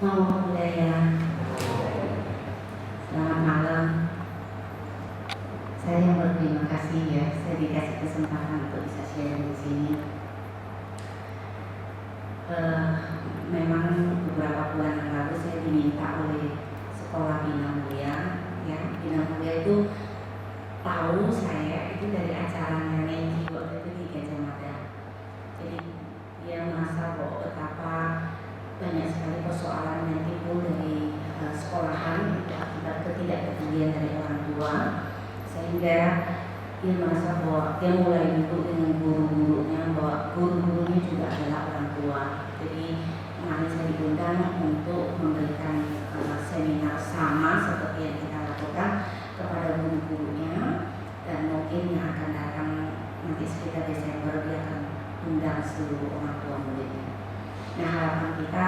Mau budaya. Selamat malam. Saya yang berterima kasih ya, saya dikasih kesempatan untuk bisa sharing di sini. Memang beberapa bulan yang lalu saya diminta oleh sekolah Bina Mulia, ya. Bina Mulia itu tahu saya itu dari acaranya Nenji waktu itu di Gajah Mada. Jadi dia merasa bahwa betapa banyak sekali persoalan yang timbul dari sekolahan akibat ketidakpedulian dari orang tua, sehingga dia merasa bahwa dia mulai duduk dengan guru-gurunya, bahwa guru-gurunya juga adalah orang tua. Jadi kemarin saya diundang untuk memberikan seminar sama seperti yang kita lakukan kepada guru-gurunya, dan mungkin yang akan datang nanti sekitar Desember dia akan undang seluruh orang tua muridnya. Nah, harapan kita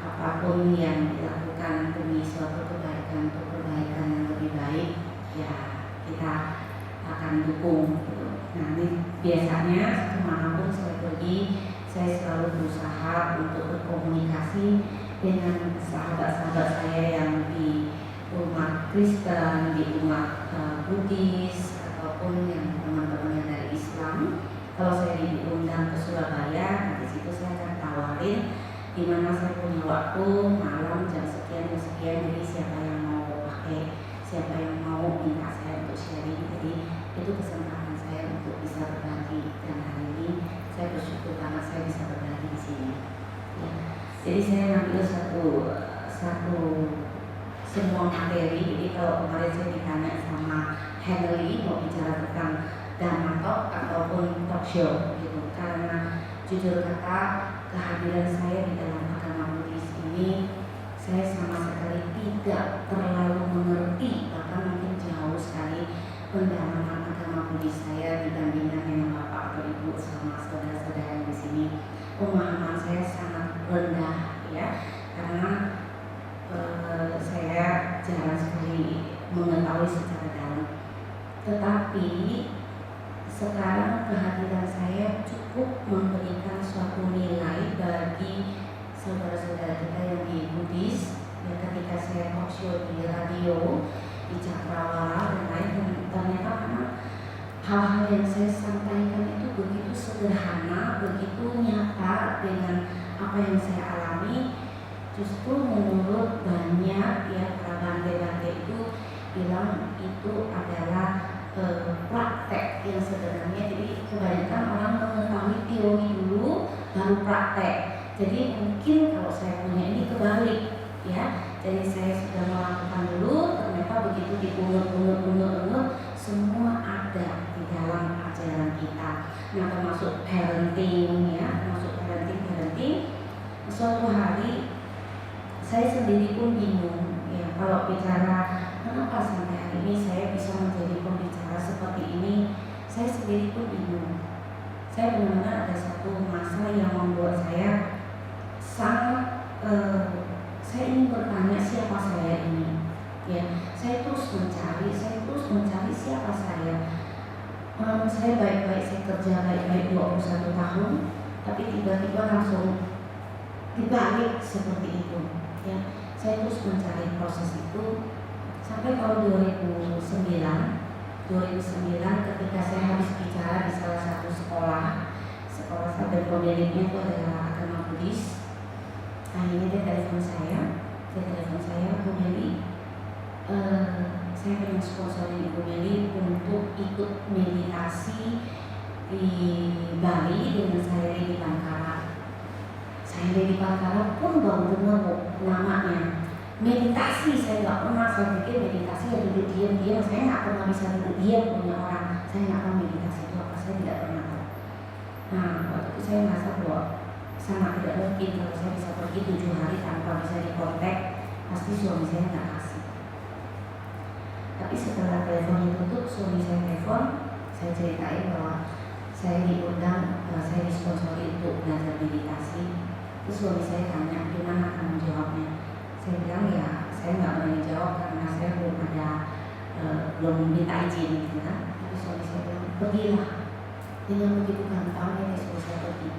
apapun yang dilakukan demi suatu kebaikan untuk perbaikan yang lebih baik, ya kita akan dukung gitu. Nah, ini biasanya kemanapun saya pergi, saya selalu berusaha untuk berkomunikasi dengan sahabat-sahabat saya yang di umat Kristen, di umat Buddhis, ataupun yang teman-teman yang dari Islam. Kalau saya diundang ke Surabaya, di situ saya akan tawarin di mana saya punya waktu malam jam sekian, jadi siapa yang mau pakai, siapa yang mau minta saya untuk sharing. Jadi itu kesempatan saya untuk bisa berbagi, dan hari ini saya bersyukur banget saya bisa berbagi di sini. Ya. Jadi saya ngambil satu semua materi. Jadi kalau kemarin saya ditanya sama Henry mau bicara tentang Dhamma Talk ataupun talk show gitu, karena jujur kata kehadiran saya di dalam agama Buddhis ini, saya sama sekali tidak terlalu mengerti, bahkan mungkin jauh sekali pendalaman agama Buddhis saya dibandingkan dengan bapak atau ibu sama saudara-saudara yang di sini. Pemahaman saya sangat rendah ya, karena saya jarang sekali mengetahui secara dalam. Tetapi sekarang kehadiran saya cukup memberikan suatu nilai bagi saudara-saudara kita yang di Buddhis. Ya, ketika saya talk show di radio, di Cakrawala dan lain, ternyata karena hal-hal yang saya sampaikan itu begitu sederhana, begitu nyata dengan apa yang saya alami, justru menurut banyak ya para bante-bante itu bilang itu adalah praktek yang sebenarnya. Jadi kebanyakan orang mengetahui teori dulu baru praktek. Jadi mungkin kalau saya punya ini kebalik ya. Jadi saya sudah melakukan dulu, ternyata begitu diunut-unut semua ada di dalam ajaran kita. Nah, termasuk parenting ya, termasuk parenting. Suatu hari saya sendiri pun bingung ya, kalau bicara kenapa sampai hari ini saya bisa menjadi pembicara seperti ini, saya sendiri pun bingung. Saya benar-benar ada satu masa yang membuat saya sangat saya ingin bertanya siapa saya ini ya. Saya terus mencari siapa saya. Saya baik-baik, saya kerja baik-baik 21 tahun, tapi tiba-tiba langsung dibalik seperti itu ya. Saya terus mencari proses itu sampai tahun 2009 ketika saya habis bicara di salah satu sekolah dan pemiliknya itu adalah agama Buddhis. Akhirnya dia telepon saya, Bu Meli, saya pengen sponsorin Ibu Meli untuk ikut meditasi di Bali dengan saya di Bangkara. Saya di Bangkara pun baru dengar namanya meditasi. Saya nggak pernah, saya pikir meditasi ya duduk diam-diam. Saya nggak pernah bisa duduk diam punya orang. Saya nggak tahu meditasi itu apa, saya tidak pernah tahu. Nah, waktu itu saya merasa bahwa sangat tidak mungkin kalau saya bisa pergi 7 hari tanpa bisa dikontak, pasti suami saya nggak kasih. Tapi setelah teleponnya tutup, suami saya telepon, saya ceritain bahwa saya diundang, saya disponsori untuk belajar meditasi. Terus suami saya tanya, gimana kamu jawabnya? Saya bilang ya, saya nggak berani jawab karena saya belum minta izin gitu kan. Tapi suami saya bilang, pergilah. Dengan begitu gampangnya dia suruh saya pergi.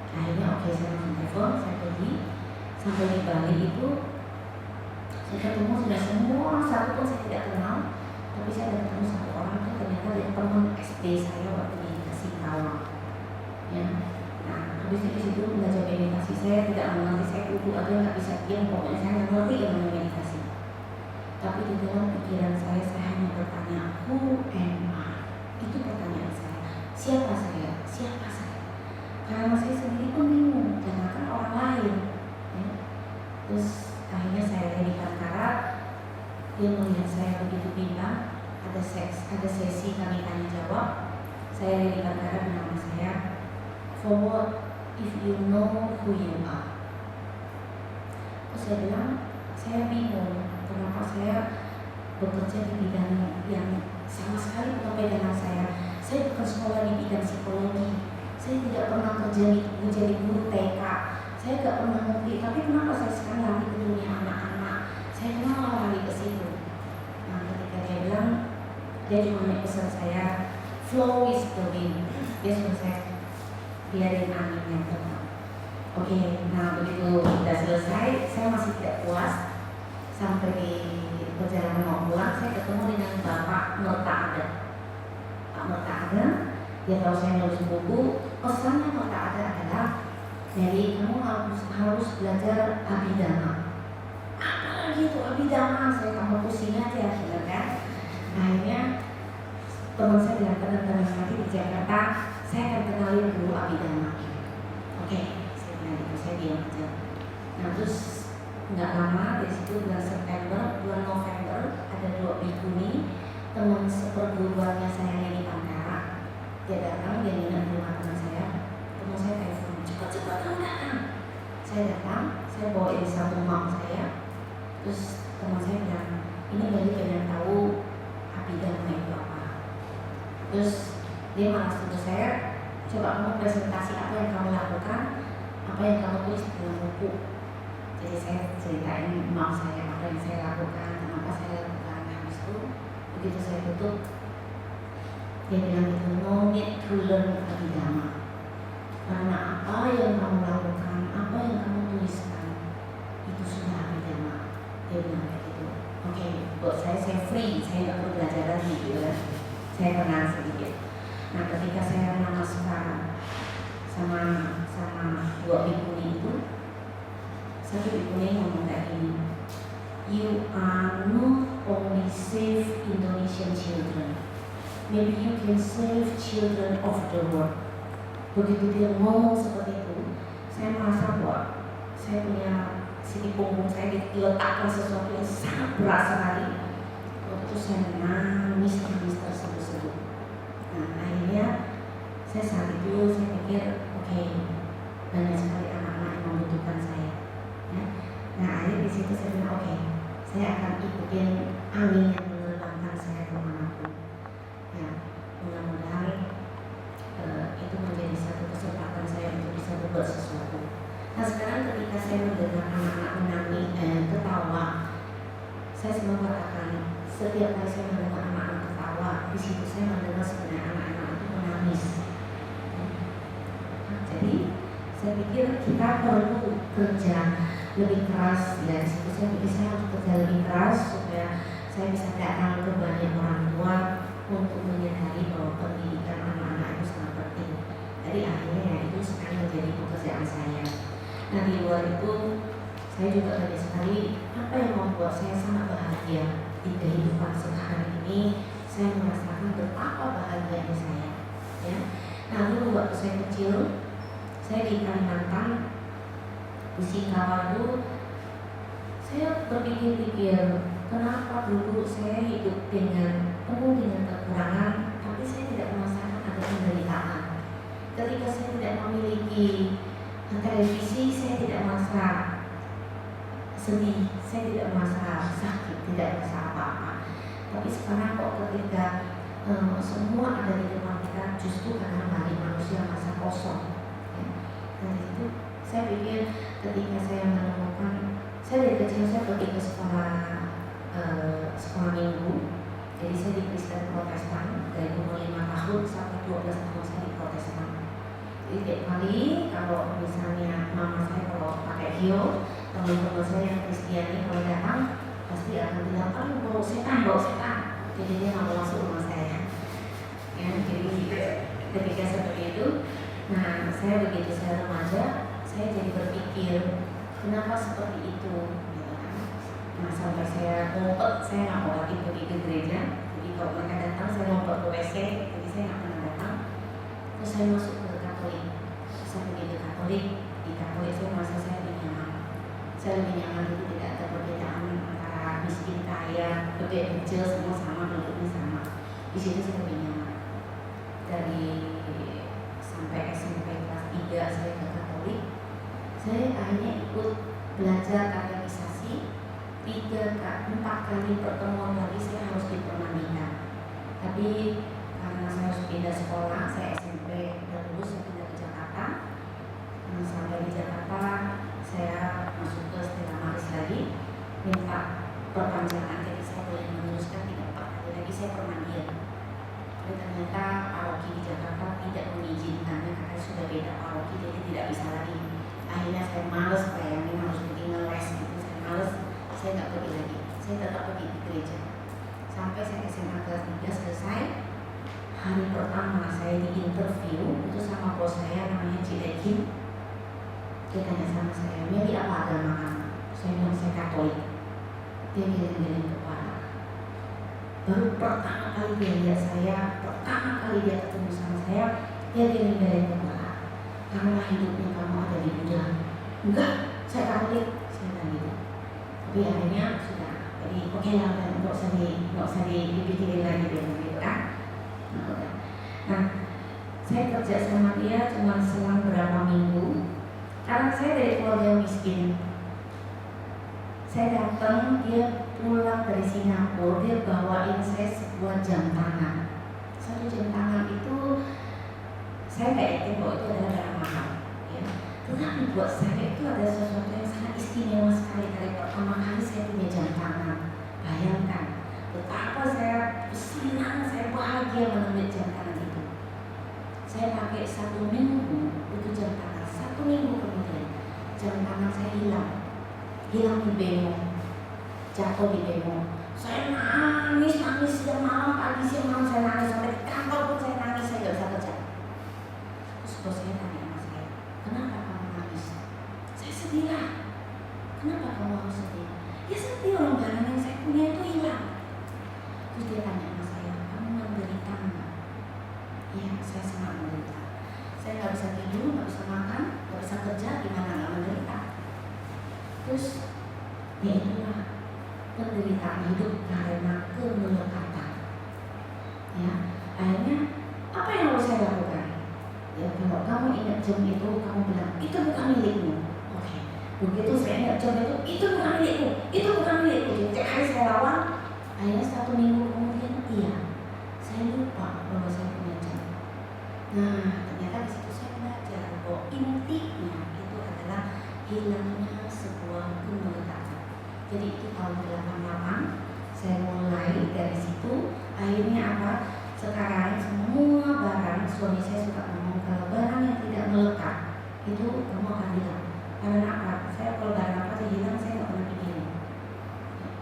Akhirnya oke, saya langsung telepon, saya pergi. Sampai di Bali itu saya ketemu sudah semua, satu pun saya tidak kenal, tapi saya ada ketemu satu orang itu ternyata dia teman SD saya waktu di Singkawang. Ya. Nah, habis itu situ belajar meditasi, saya tidak mengerti, saya duduk aja nggak bisa diam, pokoknya saya nggak ngerti yang namanya meditasi. Tapi di dalam pikiran saya hanya bertanya, who am I? Itu pertanyaan saya. Siapa saya? Siapa saya? Karena saya sendiri pun bingung, karena kan orang lain. Ya. Terus akhirnya saya larikan karena dia melihat saya begitu bimbang, ada sesi kami tanya jawab. Saya larikan karena nama saya, for what if you know who you are? Terus saya bilang, saya bingung kenapa saya bekerja di bidang yang sama sekali bukan pegangan saya. Saya bukan sekolah di bidang psikologi, saya tidak pernah kerja menjadi guru TK, saya tidak pernah ngerti. Tapi kenapa saya sekarang lari ke dunia anak-anak? Saya kenapa lari ke situ? Nah, ketika dia bilang, dia cuma naik pesan saya, flow is the wind. Dia suruh saya biarin angin yang terbang. Oke, nah begitu sudah selesai, saya masih tidak puas. Sampai di perjalanan mau pulang, saya ketemu dengan Bapak Merta Ada. Pak Merta Ada, dia tahu saya nulis buku. Pesannya Merta Ada adalah, jadi kamu harus belajar Abhidhamma. Apa lagi itu Abhidhamma? Saya tambah pusing aja, gitu kan? Akhirnya teman saya bilang, teman nanti di Jakarta, saya akan kenalin dulu Abhidhamma. Oke, saya bilang itu, saya diam aja. Nah terus nggak lama dari situ, bulan September, bulan November, ada 2 bikuni teman seperguruannya saya yang di Pantara. Dia datang, dia nginep di rumah teman saya. Teman saya telepon, cepat kamu datang. Saya datang, saya bawain satu map saya. Terus teman saya bilang, ini dari pengen tahu Abhidhamma itu apa. Terus dia malah suruh saya, coba kamu presentasi apa yang kamu lakukan, apa yang kamu tulis di dalam buku. Jadi saya ceritain mau saya apa yang saya lakukan, kenapa saya lakukan. Habis itu begitu saya tutup, dia bilang itu, no need to learn Abhidhamma, karena apa yang kamu lakukan, apa yang kamu tuliskan itu sudah Abhidhamma. Dia bilang kayak gitu. Oke, buat saya free, saya nggak perlu belajar lagi gitu kan. Saya kenal sedikit. Nah ketika saya namaskar sama 2 bikuni itu, satu bikuni ngomong kayak gini, you are not only save Indonesian children, maybe you can save children of the world. Begitu dia ngomong seperti itu, saya merasa bahwa saya punya sini punggung saya diletakkan sesuatu yang sangat berat sekali. Waktu itu saya nangis tersebut. Nah akhirnya saya saat itu saya pikir, oke, banyak sekali anak-anak yang membutuhkan saya. Ya. Nah akhirnya di situ saya bilang, oke, saya akan ikutin angin yang menerbangkan saya kemanapun. Ya, mudah-mudahan itu menjadi satu kesempatan saya untuk bisa berbuat sesuatu. Nah sekarang ketika saya mendengar anak-anak menangis, ketawa, saya selalu katakan, setiap kali saya mendengar anak-anak ketawa, di situ saya mendengar sebenarnya anak-anak itu menangis. Nah, jadi saya pikir kita perlu kerja lebih keras. Ya di situ saya pikir saya harus kerja lebih keras supaya saya bisa datang ke banyak orang tua untuk menyadari bahwa pendidikan anak-anak itu sangat penting. Jadi akhirnya ya itu sekarang menjadi pekerjaan saya. Nah di luar itu saya juga banyak sekali apa yang membuat saya sangat bahagia di kehidupan sekarang ini. Saya merasakan betapa bahagianya saya. Ya. Nah dulu waktu saya kecil, saya di Kalimantan, di Singkawang itu, saya berpikir-pikir kenapa dulu saya hidup penuh dengan kekurangan, tapi saya tidak merasakan ada penderitaan. Ketika saya tidak memiliki televisi, saya tidak merasa sedih, saya tidak merasa sakit, tidak merasa apa-apa. Tapi sekarang kok ketika semua ada di depan kita, justru karena bagi manusia masa kosong. Ya. Dan itu saya pikir ketika saya menemukan, saya dari kecil saya pergi ke sekolah minggu. Jadi saya di Kristen Protestan dari umur 5 tahun sampai 12 tahun saya di Protestan. Jadi tiap kali kalau misalnya mama saya kalau pakai heel, teman-teman saya yang Kristiani kalau datang pasti akan bilang, aduh bau setan, jadi dia nggak mau masuk rumah saya. Ya, jadi ketika seperti itu, nah saya begitu saya remaja, saya jadi berpikir kenapa seperti itu, gitu kan. Nah sampai saya ngumpet, saya nggak mau lagi pergi ke gereja. Jadi kalau mereka datang, saya ngumpet ke WC, jadi saya nggak pernah datang. Terus saya masuk ke Katolik, saya pergi ke Katolik. Di Katolik saya merasa saya lebih nyaman. Saya lebih nyaman, itu tidak ada perbedaan antara miskin kaya, gede kecil, semua sama, duduknya sama. Di situ saya lebih nyaman. Dari sampai SMP kelas 3 saya ke Katolik, saya akhirnya ikut belajar katekisasi. 4 kali pertemuan lagi saya harus dipermandikan. Tapi karena saya harus pindah sekolah, saya SMP udah lulus, saya pindah ke Jakarta. Sampai di Jakarta saya masuk ke Stella Maris lagi, minta perpanjangan, jadi saya boleh meneruskan 4 kali lagi saya permandian. Tapi ternyata paroki di Jakarta tidak mengizinkannya karena sudah beda paroki, jadi tidak bisa lagi. Akhirnya saya males, bayangin harus pergi ngeles gitu, saya males, saya nggak pergi lagi, saya tetap pergi di gereja. Sampai saya SMA kelas 3 selesai, hari pertama saya di interview itu sama bos saya namanya Cilekin. Dia tanya sama saya, Meli apa agama kamu? Saya bilang saya Katolik. Dia geleng-geleng kepala. Baru pertama kali dia lihat saya, pertama kali dia ketemu sama saya, dia geleng-geleng kepala. Karena hidupnya kamu ada di Buddha. Enggak, saya Katolik. Saya bilang gitu. Tapi akhirnya sudah, jadi oke lah, nggak usah dipikirin lagi dia gitu kan. Nah, saya kerja sama dia cuma selang berapa minggu. Karena saya dari keluarga miskin, saya datang, dia pulang dari Singapura, dia bawain saya sebuah jam tangan. Satu jam tangan itu, saya nggak yakin bahwa itu adalah barang mahal, ya. Tetapi buat saya itu ada sesuatu yang sangat istimewa sekali. Dari pertama kali saya punya jam tangan. Bayangkan betapa saya senang, saya bahagia menemukan jam tangan itu. Saya pakai 1 minggu itu jam tangan. 1 minggu kemudian jam tangan saya hilang di bemo, jatuh di bemo. Saya nangis siang malam, pagi siang malam saya nangis, sampai di kantor pun saya nangis, saya nggak bisa kerja. Terus bos saya tanya sama saya, kenapa kamu nangis? Saya sedih lah. Kenapa kamu harus sedih? Ya sedih, orang barang yang saya punya itu hilang. Terus dia tanya sama saya, kamu menderita nggak? Iya, saya sangat menderita. Saya nggak bisa tidur, nggak bisa makan, nggak bisa kerja, gimana nggak menderita? Terus ya itulah penderitaan hidup karena kemelekatan. Ya, akhirnya apa yang harus saya lakukan? Ya, kalau kamu ingat jam itu, kamu bilang itu bukan milikmu. Oke. Begitu saya ingat jam itu bukan milikmu, itu bukan milikmu. Jadi hari saya lawan. Akhirnya 1 minggu kemudian, iya, saya lupa bahwa saya punya jam. Nah, ternyata di situ saya belajar bahwa intinya itu adalah hilangnya sebuah kemelekatan. Jadi itu tahun 88 saya mulai dari situ. Akhirnya apa? Sekarang semua barang, suami saya suka ngomong, kalau barang yang tidak melekat itu kamu akan hilang. Karena apa? Saya kalau barang apa aja hilang, saya nggak pernah pikirin.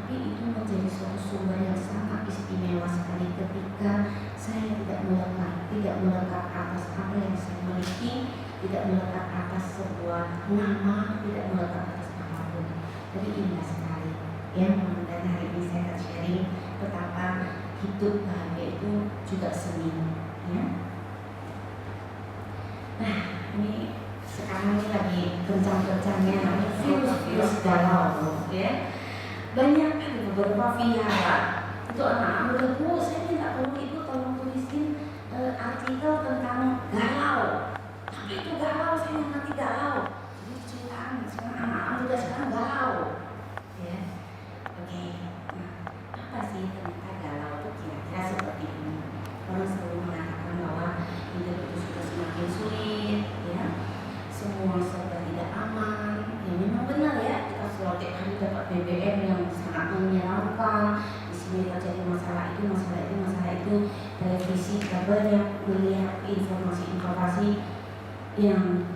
Tapi itu menjadi suatu sumber yang sangat istimewa sekali ketika saya tidak melekat atas apa yang saya miliki, tidak melekat atas sebuah nama, tidak melekat atas apapun. Jadi indah sekali. Ya, mudah-mudahan hari ini saya akan sharing betapa hidup bahagia itu juga seni. Ya. Nah, ini sekarang ini lagi kencang-kencangnya namanya virus galau, ya. Banyak kan beberapa vihara itu anak-anak muda, Bu, saya minta tolong Ibu tolong tulisin artikel tentang galau. Tapi itu galau, saya yang nanti galau. Jadi ceritakan sekarang anak-anak muda sekarang galau. Ya, oke. Nah, apa sih ternyata galau itu kira-kira seperti ini? Orang selalu mengatakan bahwa hidup itu sudah semakin sulit, ya. Semua serba tidak aman. Ya memang benar ya, kita selalu tiap hari dapat BBM yang sangat menyeramkan. Di sini terjadi masalah itu, televisi kita banyak melihat informasi-informasi yang